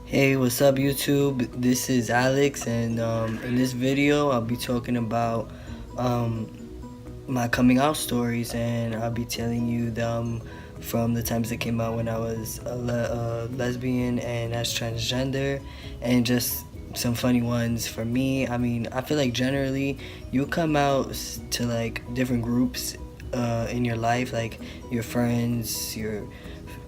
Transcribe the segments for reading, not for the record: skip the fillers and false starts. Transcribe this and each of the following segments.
Hey, what's up YouTube? This is Alex, and in this video I'll be talking about um, my coming out stories, and I'll be telling you them from the times that came out when I was a lesbian and as transgender, and just some funny ones for me. I mean, I feel like generally you come out to like different groups in your life, like your friends, your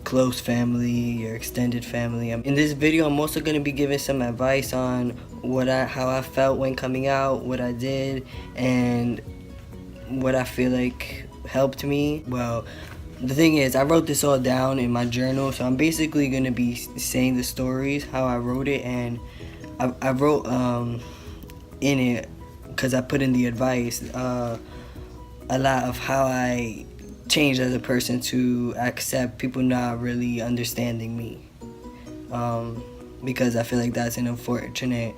close family, your extended family. In this video, I'm also going to be giving some advice on how I felt when coming out, what I did, and what I feel like helped me. Well, the thing is, I wrote this all down in my journal, so I'm basically going to be saying the stories, how I wrote it, and I wrote in it, because I put in the advice, a lot of how I changed as a person to accept people not really understanding me, because I feel like that's an unfortunate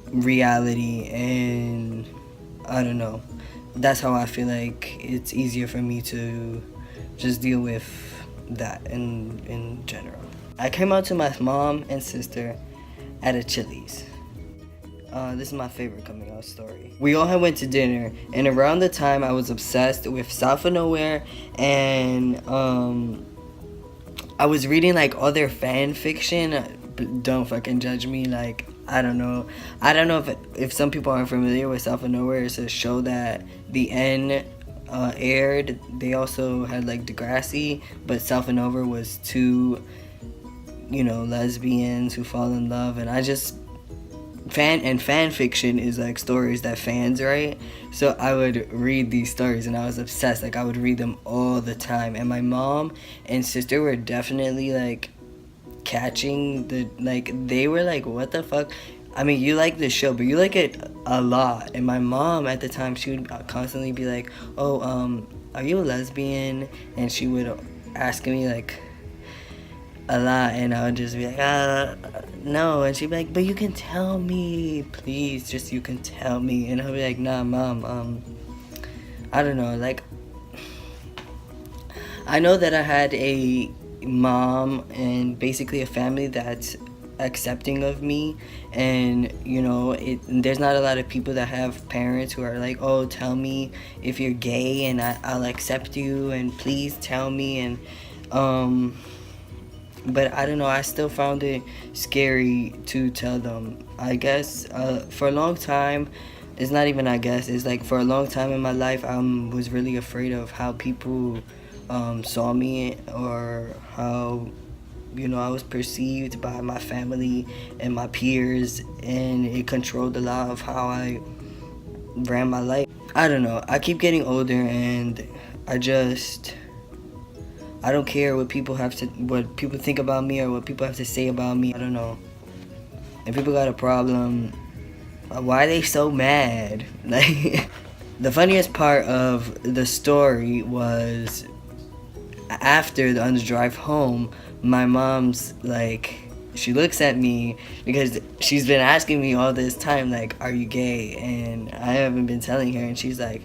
reality, and I don't know, that's how I feel like it's easier for me to just deal with that in general. I came out to my mom and sister at a Chili's. This is my favorite coming out story. We all had went to dinner, and around the time I was obsessed with South of Nowhere, and I was reading like other fan fiction. Don't fucking judge me. Like, I don't know if some people aren't familiar with South of Nowhere. It's a show that the N aired. They also had like Degrassi, but South of Nowhere was two, lesbians who fall in love, and I just fan fiction is like stories that fans write. So I would read these stories, and I was obsessed. Like, I would read them all the time, and my mom and sister were definitely like catching they were like, what the fuck, I mean, you like this show, but you like it a lot. And my mom at the time, she would constantly be like, oh, are you a lesbian? And she would ask me like a lot, and I would just be like, no. And she'd be like, but you can tell me, please, just you can tell me. And I'll be like, nah, mom, I don't know, like, I know that I had a mom and basically a family that's accepting of me, and there's not a lot of people that have parents who are like, oh, tell me if you're gay and I'll accept you, and please tell me. And but I don't know, I still found it scary to tell them. I guess for a long time, it's not even I guess, it's like for a long time in my life, I was really afraid of how people saw me, or how I was perceived by my family and my peers, and it controlled a lot of how I ran my life. I don't know, I keep getting older, and I don't care what people think about me, or what people have to say about me. I don't know. If people got a problem, why are they so mad? Like, the funniest part of the story was on the drive home, my mom's like, she looks at me, because she's been asking me all this time, like, are you gay? And I haven't been telling her, and she's like,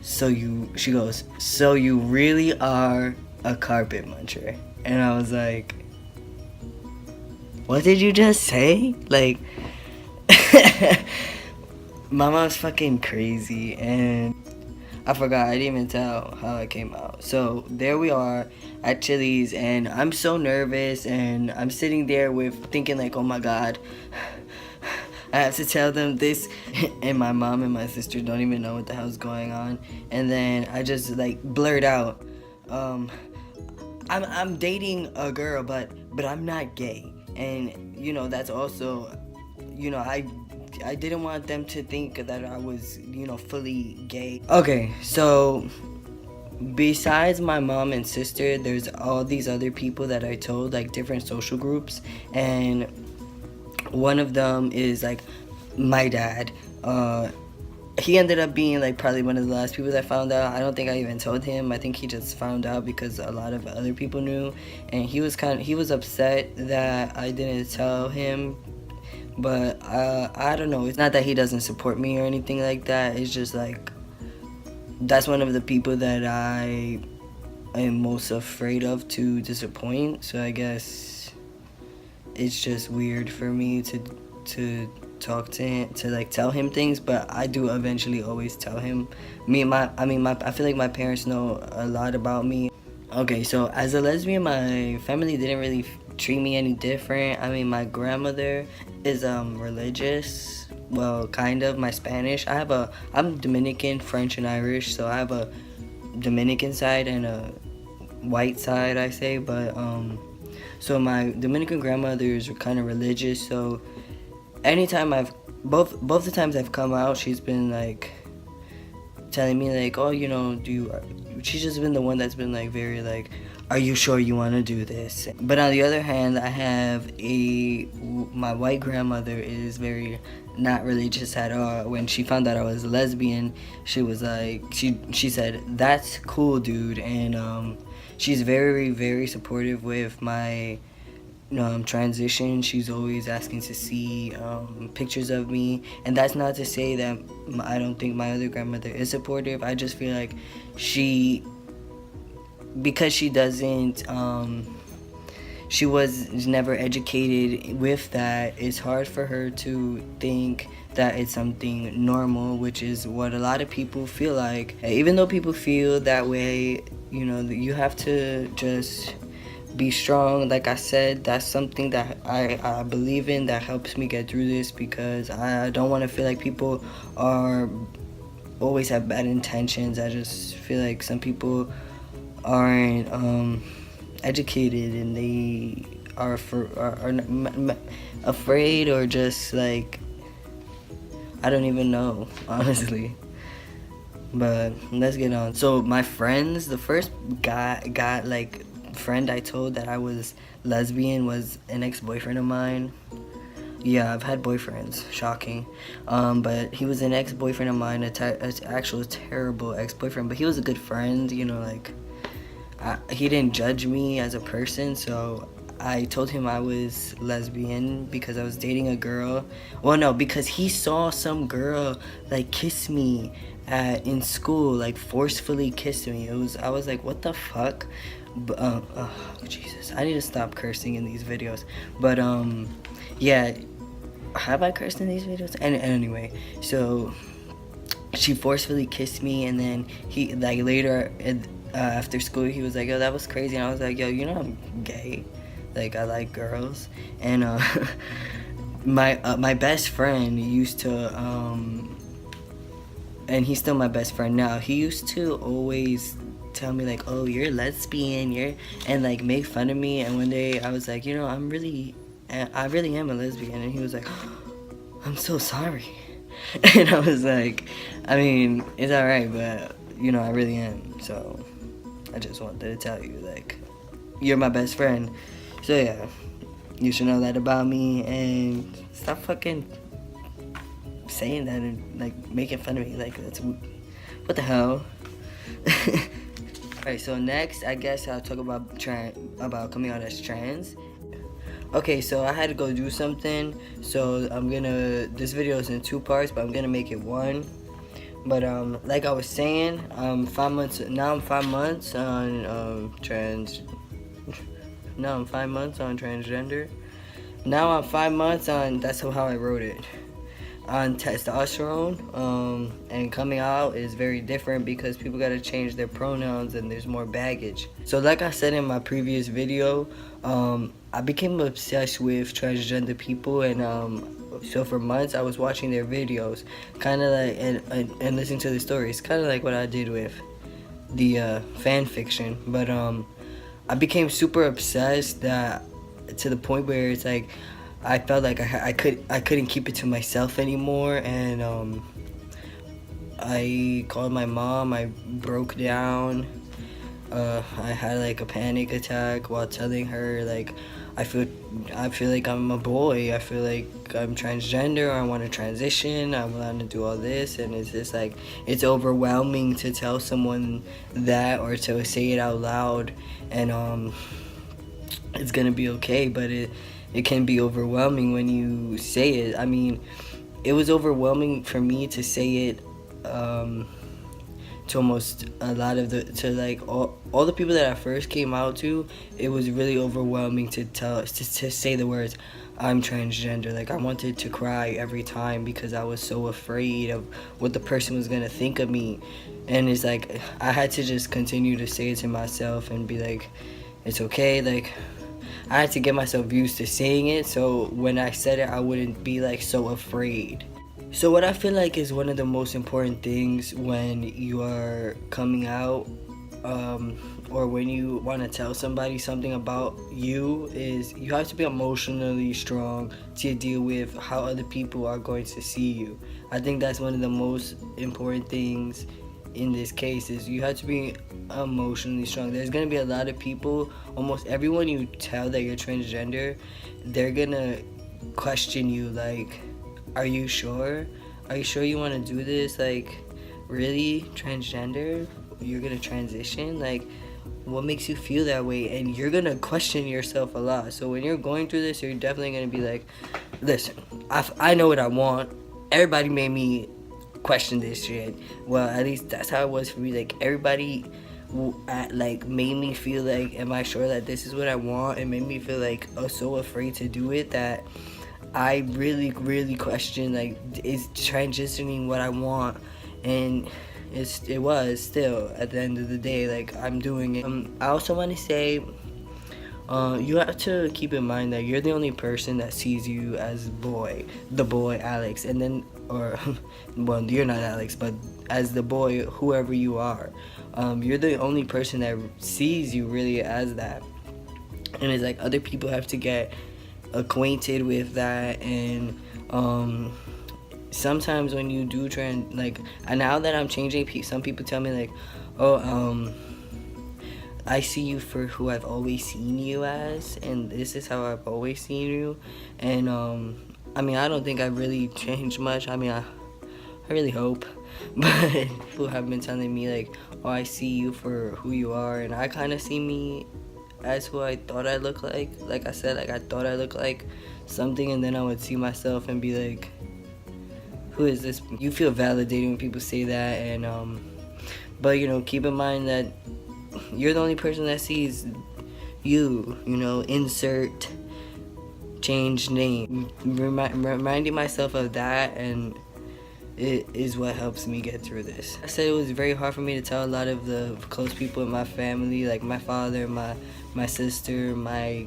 she goes, so you really are a carpet muncher? And I was like, what did you just say? Like, my mom's fucking crazy, and I forgot, I didn't even tell how I came out. So there we are at Chili's, and I'm so nervous, and I'm sitting there thinking like, oh my god, I have to tell them this, and my mom and my sister don't even know what the hell's going on. And then I just like blurt out, I'm dating a girl, but I'm not gay. And that's also, I didn't want them to think that I was, fully gay. Okay, so besides my mom and sister, there's all these other people that I told, like different social groups, and one of them is like my dad. He ended up being like probably one of the last people that found out. I don't think I even told him. I think he just found out because a lot of other people knew, and he was upset that I didn't tell him. But I don't know. It's not that he doesn't support me or anything like that. It's just like, that's one of the people that I am most afraid of to disappoint. So I guess it's just weird for me to talk to him, to like tell him things, but I do eventually always tell him. I feel like my parents know a lot about me. Okay, so as a lesbian, my family didn't really treat me any different. I mean, my grandmother is religious. Well, kind of. My Spanish. I'm Dominican, French, and Irish, so I have a Dominican side and a white side, I say. But so my Dominican grandmothers are kind of religious. So anytime both the times I've come out, she's been like telling me like, oh, she's just been the one that's been like very like, are you sure you want to do this? But on the other hand, I have my white grandmother is very not religious at all. When she found out I was a lesbian, she was like, she said, that's cool, dude. And she's very, very supportive with my transition. She's always asking to see pictures of me, and that's not to say that I don't think my other grandmother is supportive. I just feel like because she doesn't she was never educated with that, it's hard for her to think that it's something normal, which is what a lot of people feel like. Even though people feel that way, you have to just be strong. Like I said, that's something that I believe in, that helps me get through this, because I don't want to feel like people always have bad intentions. I just feel like some people aren't educated, and they are afraid, or just like, I don't even know, honestly. But let's get on. So my friends, the first guy like friend I told that I was lesbian was an ex-boyfriend of mine. Yeah, I've had boyfriends, shocking. But he was an ex-boyfriend of mine, an actual terrible ex-boyfriend, but he was a good friend, like, he didn't judge me as a person. So I told him I was lesbian because I was dating a girl. Well, no, because he saw some girl like kiss me in school, like forcefully kiss me. I was like, what the fuck? But, oh, Jesus, I need to stop cursing in these videos. But yeah, have I cursed in these videos? And anyway, so she forcefully kissed me, and then he like later after school he was like, yo, that was crazy. And I was like, yo, I'm gay, like I like girls. And my best friend used to and he's still my best friend now, he used to always tell me like, oh, you're lesbian, and like make fun of me. And one day I was like, I really am a lesbian. And he was like, oh, I'm so sorry. And I was like, I mean, it's alright, but I really am. So I just wanted to tell you, like, you're my best friend. So yeah, you should know that about me, and stop fucking saying that and like making fun of me. Like, that's what the hell. Alright, so next I guess I'll talk about coming out as trans. Okay, so I had to go do something, so this video is in 2 parts, but I'm gonna make it one. But like I was saying, I'm 5 months on now I'm 5 months on transgender. Now I'm 5 months on, that's how I wrote it, on testosterone. And coming out is very different because people gotta change their pronouns, and there's more baggage. So like I said in my previous video, I became obsessed with transgender people, and so for months I was watching their videos, kind of like, and listening to the stories, kind of like what I did with the fan fiction. But I became super obsessed, that to the point where it's like I felt like I couldn't keep it to myself anymore. And I called my mom. I broke down. I had like a panic attack while telling her like I feel like I'm a boy. I feel like I'm transgender. I want to transition. I want to do all this, and it's just like, it's overwhelming to tell someone that, or to say it out loud. And it's gonna be okay, but it can be overwhelming when you say it. I mean, it was overwhelming for me to say it to almost a lot of like all the people that I first came out to. It was really overwhelming to say the words, I'm transgender. Like, I wanted to cry every time because I was so afraid of what the person was gonna think of me. And it's like, I had to just continue to say it to myself and be like, it's okay. Like, I had to get myself used to saying it, so when I said it, I wouldn't be like so afraid. So what I feel like is one of the most important things when you are coming out, or when you want to tell somebody something about you, is you have to be emotionally strong to deal with how other people are going to see you. I think that's one of the most important things in this case, is you have to be emotionally strong. There's going to be a lot of people, almost everyone you tell that you're transgender, they're going to question you, like, are you sure? Are you sure you want to do this? Like, really? Transgender? You're going to transition? Like, what makes you feel that way? And you're going to question yourself a lot. So when you're going through this, you're definitely going to be like, listen, I know what I want. Everybody made me question this shit. Well, at least that's how it was for me. Like, everybody like made me feel like, am I sure that this is what I want? It made me feel like so afraid to do it that I really, really question, like, is transitioning what I want? And it was still, at the end of the day, like, I'm doing it. I also want to say, you have to keep in mind that you're the only person that sees you as the boy Alex, and then, or, well, you're not Alex, but as the boy, whoever you are. You're the only person that sees you really as that. And it's like, other people have to get acquainted with that. And sometimes when you do like, and now that I'm changing, some people tell me like, oh, I see you for who I've always seen you as, and this is how I've always seen you. And I mean, I don't think I've really changed much. I mean, I really hope. But people have been telling me like, oh, I see you for who you are, and I kind of see me as who I thought I looked like. Like I said, like, I thought I looked like something, and then I would see myself and be like, who is this? You feel validated when people say that. And but, you know, keep in mind that you're the only person that sees you, you know, insert change name. Reminding myself of that, and it is what helps me get through this. I said it was very hard for me to tell a lot of the close people in my family, like my father, my sister, my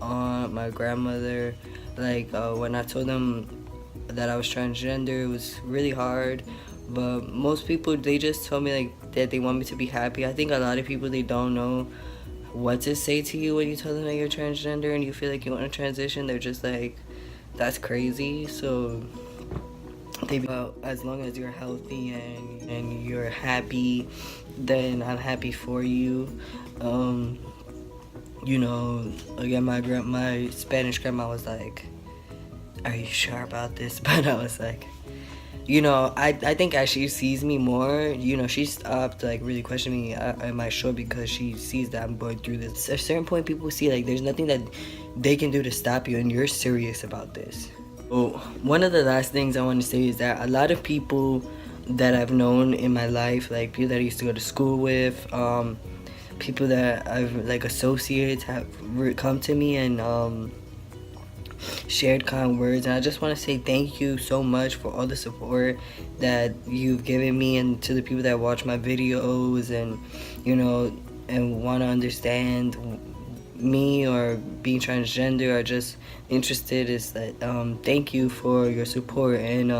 aunt, my grandmother. Like, when I told them that I was transgender, it was really hard. But most people, they just told me like that they want me to be happy. I think a lot of people, they don't know what to say to you when you tell them that you're transgender and you feel like you want to transition. They're just like, that's crazy. So well, as long as you're healthy and you're happy, then I'm happy for you. You know, again, my Spanish grandma was like, are you sure about this? But I was like, you know, I think as she sees me more, you know, she stopped like really questioning me, am I sure, because she sees that I'm going through this. At a certain point, people see like there's nothing that they can do to stop you, and you're serious about this. So one of the last things I want to say is that a lot of people that I've known in my life, like people that I used to go to school with, people that I've, like, associates, have come to me and shared kind words. And I just want to say thank you so much for all the support that you've given me, and to the people that watch my videos and, you know, and want to understand me or being transgender or just interested. Is that thank you for your support, and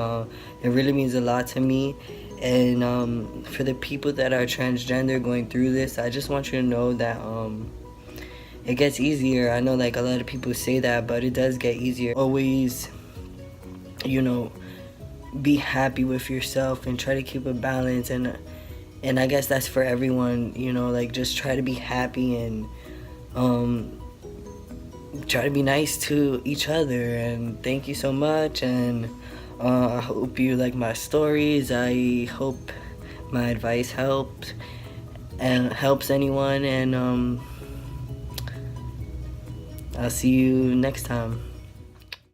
it really means a lot to me. And for the people that are transgender going through this, I just want you to know that it gets easier. I know like a lot of people say that, but it does get easier. Always, you know, be happy with yourself and try to keep a balance, and I guess that's for everyone, you know, like just try to be happy and try to be nice to each other. And thank you so much, and I hope you like my stories. I hope my advice helped and helps anyone, and I'll see you next time.